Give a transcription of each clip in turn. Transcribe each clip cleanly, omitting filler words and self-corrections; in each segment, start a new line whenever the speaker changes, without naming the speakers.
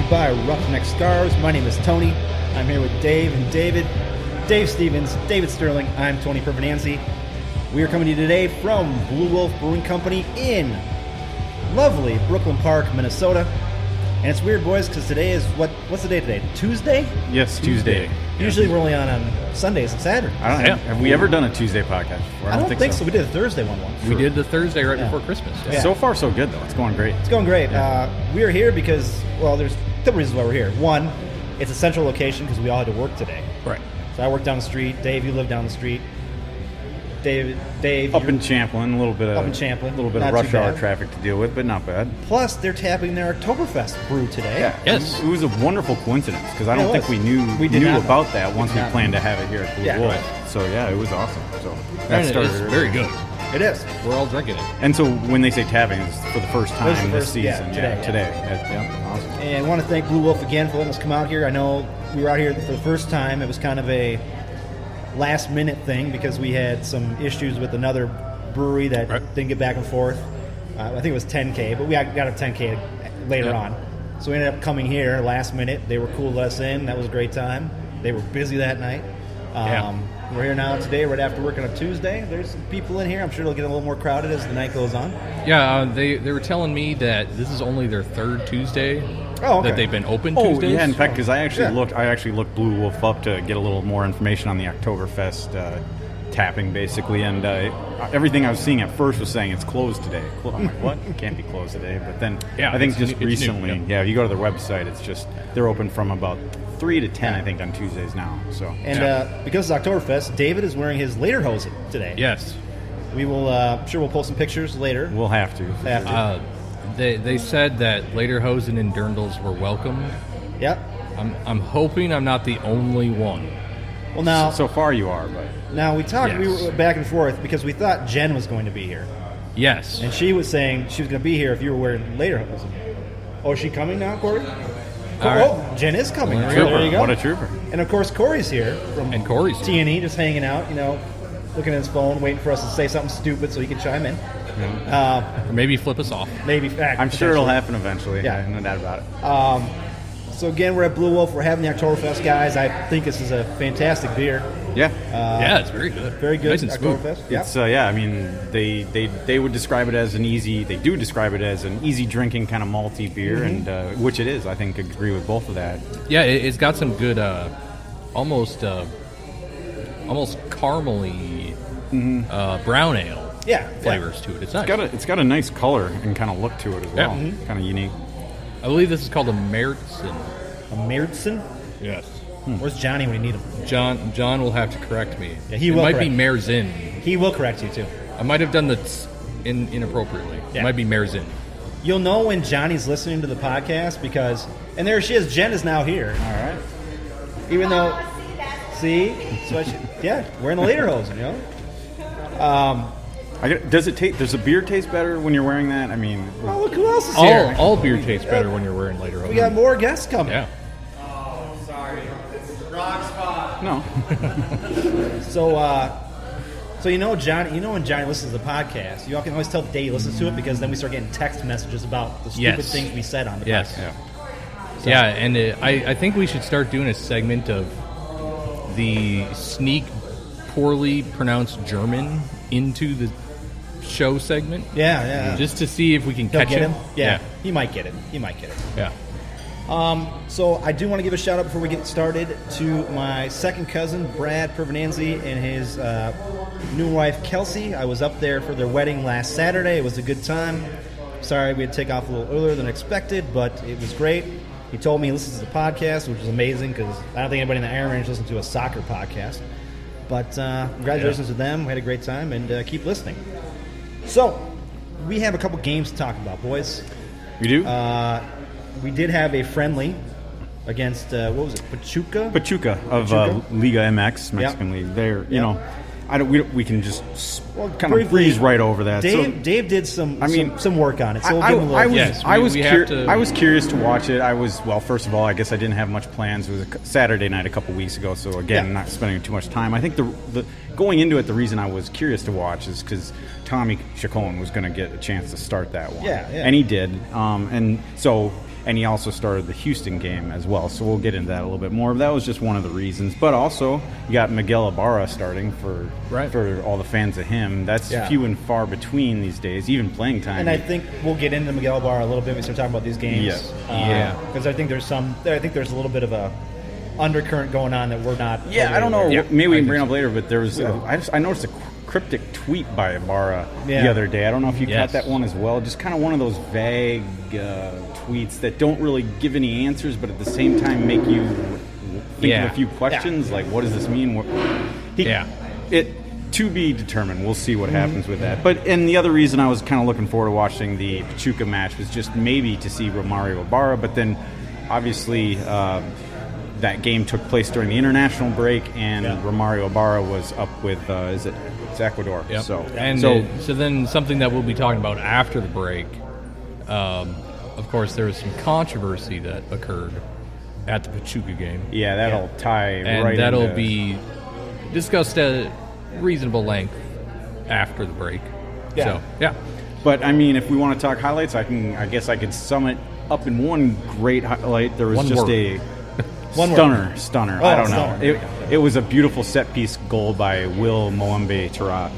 by Roughneck Stars. My name is Tony. I'm here with Dave and David. Dave Stevens, David Sterling. I'm Tony Pervenanzi. We are coming to you today from Blue Wolf Brewing Company in lovely Brooklyn Park, Minnesota. And it's weird, boys, because today is what's the day today? Tuesday?
Yes, Tuesday.
Usually we're only on Sundays and Saturdays.
Have we ever done a Tuesday podcast before?
I don't think so. We did a Thursday one once.
We did the Thursday right before Christmas.
Yeah.
So far, so good, though. It's going great.
It's going great. We are here because, well, there's a couple reasons why we're here. One, it's a central location because we all had to work today.
Right.
So I work down the street. Dave, you live down the street. Dave,
Up in Champlin, a little bit of
Not
rush
too
hour
bad.
traffic to deal with, but not bad.
Plus, they're tapping their Oktoberfest brew today.
Yeah.
Yes.
It was a wonderful coincidence because I don't think we knew
did not know.
about that once we
not
planned to have it here at Blue
Yeah,
Wolf.
right.
So yeah, it was awesome. So
And
that
it
started
is very good.
It is.
We're all drinking it.
And so when they say tapping, it's for the first time this
first- yeah,
season.
today.
Yeah, awesome.
And I want to thank Blue Wolf again for letting us come out here. I know we were out here for the first time. It was kind of a last-minute thing because we had some issues with another brewery that didn't get back and forth. I think it was 10K, but we got a 10K later on. So we ended up coming here last minute. They were cool to let us in. That was a great time. They were busy that night. We're here now today, right after work on a Tuesday. There's some people in here. I'm sure it'll get a little more crowded as the night goes on.
Yeah, they were telling me that this is only their third Tuesday that they've been open Tuesdays.
Yeah, in fact, because I actually looked Blue Wolf up to get a little more information on the Oktoberfest tapping, basically, and everything I was seeing at first was saying it's closed today. I'm like, what? It can't be closed today. But then I think just recently, if you go to their website, it's just they're open from about 3 to 10, I think, on Tuesdays now. So
because it's Oktoberfest, David is wearing his lederhosen today.
Yes.
We will. I'm sure we'll post some pictures later.
we'll have to.
They said that Lederhosen and dirndls were welcome.
Yep.
I'm hoping I'm not the only one.
Well, now
So far you are, but
we talked.
Yes.
We were back and forth because we thought Jen was going to be here,
Yes.
and she was saying she was going to be here if you were wearing lederhosen. Oh, is she coming now, Corey?
right.
Jen is coming.
Well,
So
there
there you go.
What a trooper.
And of course, Corey's here from
Corey's here.
T&E, just hanging out. Looking at his phone, waiting for us to say something stupid so he can chime in.
Or maybe flip us off.
Maybe.
I'm sure it'll happen eventually.
Yeah.
No doubt about it.
So again, we're at Blue Wolf. We're having the Oktoberfest, guys. I think this is a fantastic beer.
Yeah.
Yeah, it's very good.
Very good.
Nice and smooth.
Oktoberfest. Yeah.
It's I mean, they would describe it as an easy. They do describe it as an easy drinking kind of malty beer, and which it is. I think agree with both of that.
Yeah, it's got some good, almost caramely brown ale flavors to it. It's nice.
It's got a nice color and kind of look to it as well.
Yeah.
Kind of unique.
I believe this is called a Märzen.
A Märzen?
Yes.
Where's Johnny when you need him?
John will have to correct me.
Yeah, he will
It might
correct
be
me.
Märzen.
He will correct you, too.
I might have done that inappropriately.
Yeah.
It might be Märzen.
You'll know when Johnny's listening to the podcast because... And there she is. Jen is now here.
All right.
Even though... See? So wearing the lederhosen,
Does it taste? Does the beer taste better when you're wering that? I mean,
Oh, look who else is here.
All beer tastes better when you're wearing Lederhosen.
We got more guests coming.
Yeah.
no.
So Johnny, when Johnny listens to the podcast, you all can always tell the day he listens to it because then we start getting text messages about the stupid
Yes.
things we said on the
Yes.
podcast.
Yeah, and I think we should start doing a segment of the sneak poorly pronounced German into the show segment.
Yeah.
Just to see if we can
He'll
catch
get
him.
him? Yeah. He might get it.
Yeah.
So I do want to give a shout out before we get started to my second cousin, Brad Pervenanzi, and his new wife, Kelsey. I was up there for their wedding last Saturday. It was a good time. Sorry we had to take off a little earlier than expected, but it was great. He told me he listens to the podcast, which is amazing because I don't think anybody in the Iron Range listens to a soccer podcast. But congratulations to them. We had a great time, and keep listening. So, we have a couple games to talk about, boys.
We do.
We did have a friendly against, what was it, Pachuca?
Pachuca of Liga MX, Mexican League. They're, you know, we can just kind of breeze right over that.
Dave did some work on it, so we'll give him a little.
I was curious to watch it. First of all, I guess I didn't have much plans. It was a Saturday night a couple weeks ago, so again, not spending too much time. I think the going into it, the reason I was curious to watch is because Tommy Chacon was going to get a chance to start that one.
Yeah.
And he did. And he also started the Houston game as well. So we'll get into that a little bit more. That was just one of the reasons. But also, you got Miguel Ibarra starting for all the fans of him. That's few and far between these days, even playing time.
And I think we'll get into Miguel Ibarra a little bit when we start talking about these games.
Yes.
Because I think there's a little bit of a undercurrent going on that we're not.
I don't know.
Yeah.
Maybe we can bring it up later, but there was. I noticed a cryptic tweet by Ibarra the other day. I don't know if you caught that one as well. Just kind of one of those vague tweets that don't really give any answers, but at the same time make you think of a few questions. Like, what does this mean? It to be determined. We'll see what happens with that. And the other reason I was kind of looking forward to watching the Pachuca match was just maybe to see Romario Ibarra, but then obviously that game took place during the international break, and Romario Ibarra was up with it's Ecuador.
Yep.
So
then something that we'll be talking about after the break. Of course, there was some controversy that occurred at the Pachuca game.
Yeah, that'll tie
and
right.
That'll
into...
be discussed at reasonable length after the break.
Yeah.
So,
But I mean, if we want to talk highlights, I guess I could sum it up in one great highlight. There was
One
just
word.
a stunner.
Oh,
I don't
stunner.
know. It was a beautiful set piece goal by Will Moembe Tarat.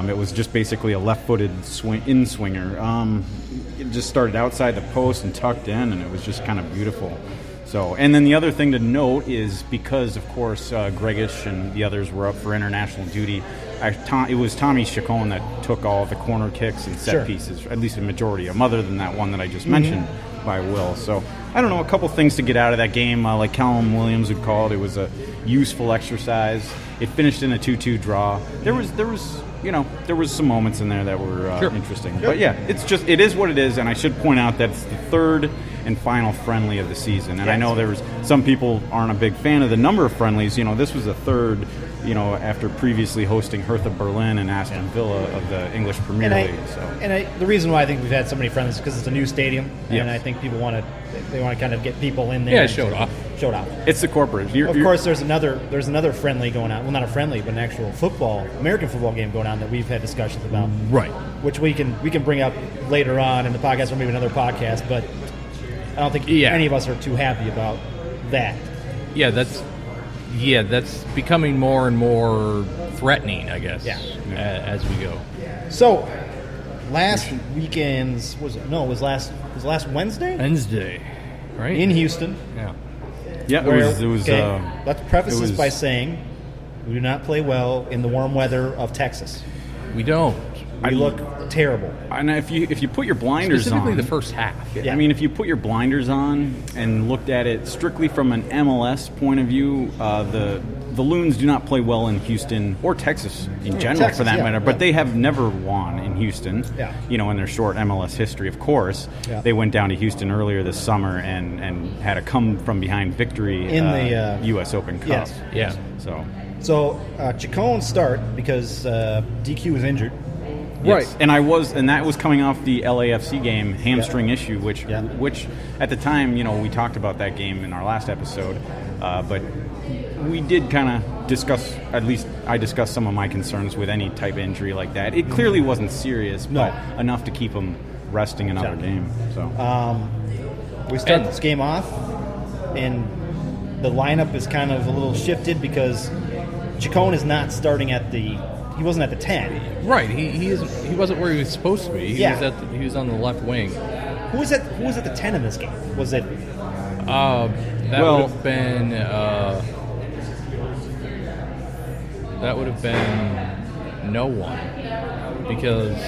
It was just basically a left-footed in swinger. It just started outside the post and tucked in, and it was just kind of beautiful. So, and then the other thing to note is because, of course, Gregish and the others were up for international duty, it was Tommy Chacon that took all the corner kicks and set pieces, at least a majority of them, other than that one that I just mentioned by Will. So, I don't know, a couple things to get out of that game. Like Callum Williams would call it was a useful exercise. It finished in a 2-2 draw. There was some moments in there that were interesting. But yeah, it is what it is, and I should point out that it's the third and final friendly of the season. And I know some people aren't a big fan of the number of friendlies. This was the third, after previously hosting Hertha Berlin and Aston Villa of the English Premier League.
The reason why I think we've had so many friendlies is because it's a new stadium, and I think people want to kind of get people in there.
Yeah, show it off.
It's the corporate.
Of course, there's another friendly going on. Well, not a friendly, but an actual American football game going on that we've had discussions about.
Right.
Which we can bring up later on in the podcast or maybe another podcast, but I don't think any of us are too happy about that.
Yeah, that's becoming more and more threatening, I guess. As we go.
So, last weekend's was last Wednesday?
Wednesday, right?
In Houston.
Yeah.
Yeah, it was.
Let's preface this by saying we do not play well in the warm weather of Texas.
We don't.
We look terrible.
And if you put your blinders
specifically
on,
the first half.
I mean, if you put your blinders on and looked at it strictly from an MLS point of view, the Loons do not play well in Houston or Texas in general, for that matter. But they have never won in Houston.
Yeah.
In their short MLS history, of course. Yeah. They went down to Houston earlier this summer and had a come from behind victory
in the
U.S. Open Cup.
Yes.
Yeah.
So
Chacon start because DQ was injured.
Right, and that was coming off the LAFC game, hamstring issue, which at the time, we talked about that game in our last episode, but we did kind of discuss, at least I discussed some of my concerns with any type of injury like that. It clearly wasn't serious, but enough to keep him resting another game. So
we start this game off, and the lineup is kind of a little shifted because Chacon is not starting he wasn't at the 10.
Right. He wasn't where he was supposed to be. He was on the left wing.
Who was at the 10 in this game? Was it
that would have been no one, because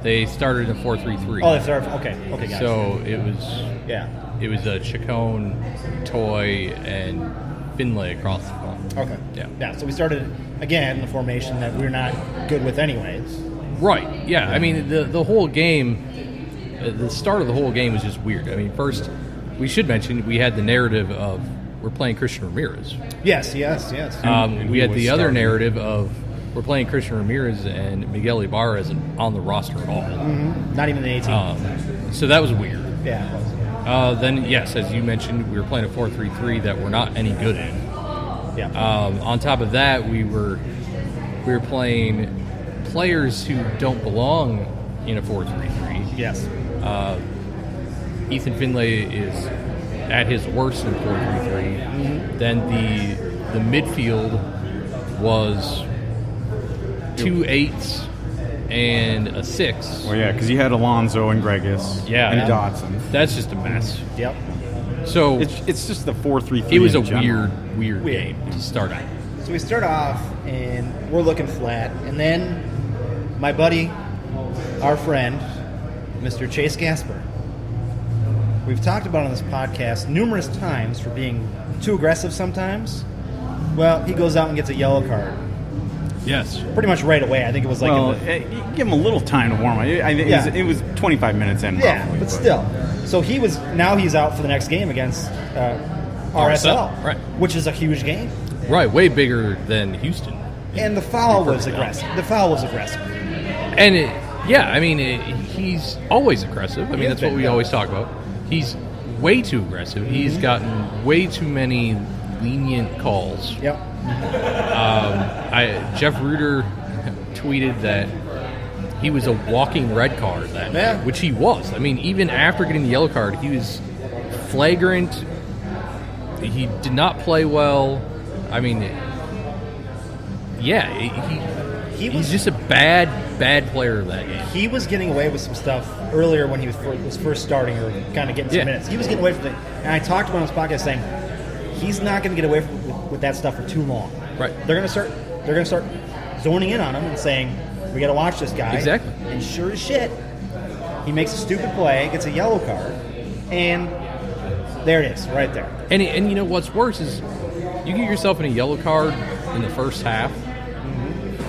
they started in 4-3-3.
Oh, they started. Okay, gotcha.
So it was a Chacon, Toy, and Finlay across the front.
Okay.
Yeah.
So we started again the formation that we're not good with, anyways.
Right. Yeah. I mean, the whole game, the start of the whole game was just weird. I mean, first we should mention we had the narrative of we're playing Christian Ramirez.
Yes.
We had the other narrative of we're playing Christian Ramirez and Miguel Ibarra isn't on the roster at all.
Mm-hmm. Not even the 18.
So that was weird.
Yeah, it was.
Then, yes, as you mentioned, we were playing a 4-3-3 that we're not any good in.
Yeah.
On top of that, we were playing players who don't belong in a 4-3-3.
Yes.
Ethan Finlay is at his worst in 4-3-3. Then the midfield was 2 8s and a 6.
Well, yeah, because you had Alonso and Gregus and Dotson.
That's just a mess.
Yep.
So
It's just the 4-3-3.
it was a
in general.
weird game to start out.
So we start off, and we're looking flat. And then my buddy, our friend, Mr. Chase Gasper. We've talked about on this podcast numerous times for being too aggressive sometimes. Well, he goes out and gets a yellow card.
Yes.
Pretty much right away. I think it was like...
Well, give him a little time to warm up. It was 25 minutes in.
Yeah,
roughly,
but still. So now he's out for the next game against RSL,
right.
which is a huge game.
Right, way bigger than Houston.
And the foul was aggressive.
And he's always aggressive. I mean, that's what we always talk about. He's way too aggressive. He's gotten way too many lenient calls.
Yep.
Jeff Reuter tweeted that he was a walking red card that night, which he was. I mean, even after getting the yellow card, he was flagrant. He did not play well. I mean, he's just a bad player that game.
He was getting away with some stuff earlier when he was first starting or kind of getting some minutes. He was getting away from it. And I talked about on this podcast saying he's not going to get away with that stuff for too long.
Right.
They're going to start zoning in on him and saying, we got to watch this guy.
Exactly.
And sure as shit, he makes a stupid play, gets a yellow card, and there it is, right there.
And you know what's worse is you get yourself in a yellow card in the first half.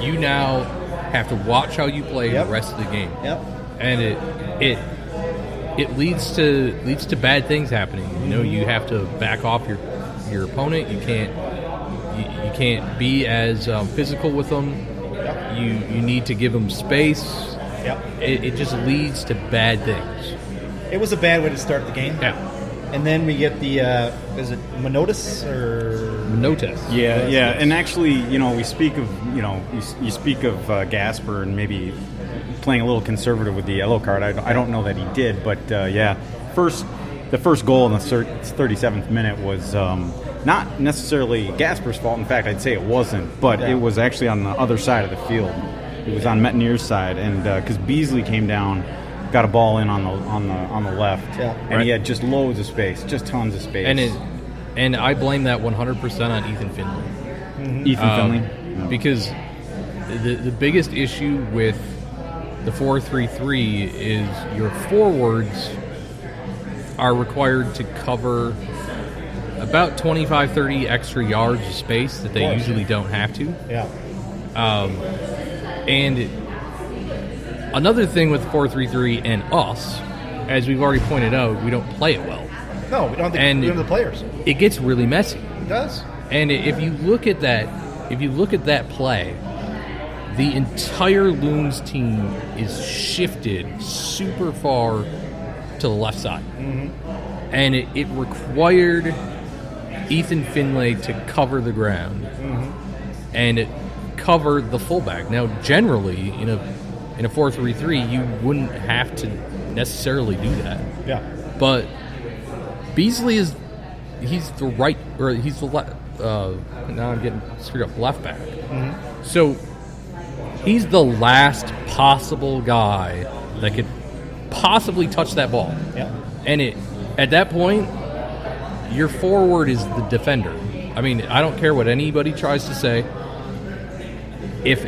You now have to watch how you play the rest of the game.
Yep.
And it leads to bad things happening. You know, you have to back off your opponent. You can't be as physical with them.
Yep.
You need to give them space.
Yep.
It just leads to bad things.
It was a bad way to start the game.
Yeah.
And then we get the is it Manotas or
Manotas?
Yeah. And actually, we speak of you speak of Gasper and maybe playing a little conservative with the yellow card. I don't know that he did, but the first goal in the 37th minute was not necessarily Gasper's fault. In fact, I'd say it wasn't, but it was actually on the other side of the field. It was on Metanir's side, and because Beasley came down, got a ball in on the left, and he had just loads of space, just tons of space.
And I blame that 100% on Ethan Finlay.
Mm-hmm. Ethan Finlay,
because the biggest issue with the 4-3-3 is your forwards are required to cover about 25-30 extra yards of space that they usually don't have to.
Yeah.
And another thing with 4-3-3 and us, as we've already pointed out, we don't play it well.
No, we don't have the players.
It gets really messy.
It does.
And if you look at that play, the entire Loons team is shifted super far to the left side. Mm-hmm. And it required Ethan Finlay to cover the ground. Mm-hmm. And it covered the fullback. Now, generally, in a 4-3-3, you wouldn't have to necessarily do that.
Yeah.
But Beasley he's the right, or he's the left, now I'm getting screwed up, left back. Mm-hmm. So he's the last possible guy that could possibly touch that ball.
Yeah.
And at that point, your forward is the defender. I mean, I don't care what anybody tries to say. If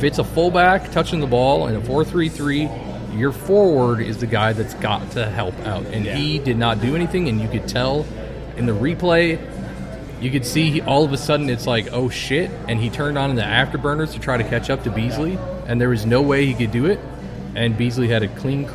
it's a fullback touching the ball in a 4-3-3, your forward is the guy that's got to help out. And he did not do anything, and you could tell in the replay, you could see all of a sudden it's like, oh shit, and he turned on the afterburners to try to catch up to Beasley, and there was no way he could do it, and Beasley had a clean